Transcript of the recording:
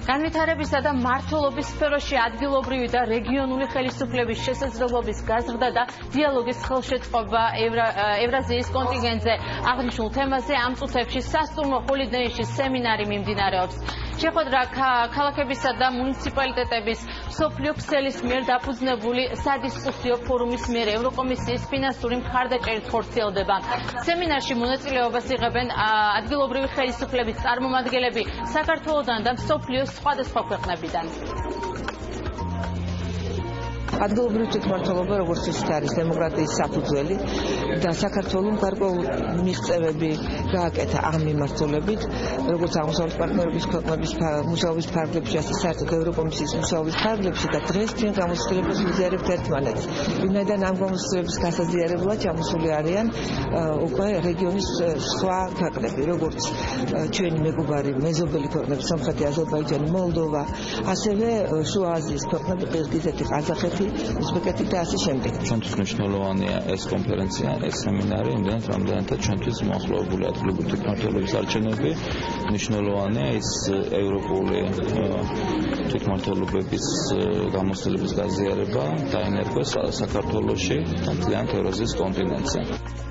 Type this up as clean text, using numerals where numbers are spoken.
განვითარებისა და მმართველობის სფეროში ადგილობრივი და რეგიონული ხელისუფლების შესაძლებლობის გაზრდა და დიალოგის ხელშეწყობა ევრაზიის კონტინგენტზე აღნიშნულ თემაზე ამ წუთებში სასტუმრო ჰოლიდეიში სემინარი მიმდინარეობს. შეხვედრა ქალაქებისა და მუნიციპალიტეტების მსოფლიო ქსელის მიერ დაფუძნებული სადისკუსიო ფორუმის მიერ ევროკომისიის ფინანსური მხარდაჭერით ხორციელდება. სემინარში მონაწილეობას იღებენ ადგილობრივი ხელისუფლების წარმომადგენლები საქართველოდან და მსოფლიოს სხვადასხვა ქვეყნებიდან. ადგილობრივი თვითმმართველობა, როგორც ისეთ არის დემოკრატიის საფუძველი და საქართველოს გარკვეული მიღწევები გააკეთა ამ მიმართულებით, როგორც აღმოსავლეთ პარტნიორობის ქვეყნების მუშაობის ფარგლებში, ასე საერთოდ ევროკომისიის მუშაობის ფარგლებში და დღეს ჩვენ გამოცდილებას ვიზიარებთ ერთმანეთს. ვინაიდან ამ გამოცდილების გასაზიარებლად ჩამოსული არიან უკვე რეგიონის სხვა ქვეყნები, როგორც ჩვენი მეგობარი მეზობელი ქვეყნები, სომხეთი, აზერბაიჯანი, მოლდოვა, ასევე შუა აზიის ქვეყნები, ყირგიზეთი, ყაზახეთი, უზბეკეთი და ასე შემდეგ. ჩვენთვის მნიშვნელოვანია ეს კონფერენცია, ეს სემინარი, რამდენადაც ჩვენთვის მოახლოებული ადგილობრივი თვითმმართველობის არჩევნები, მნიშვნელოვანია ის ევროპული თვითმმართველობების გამოცდილების გაზიარება დაინერგოს საქართველოში და მთლიანად ევრაზიის კონტინენტზე.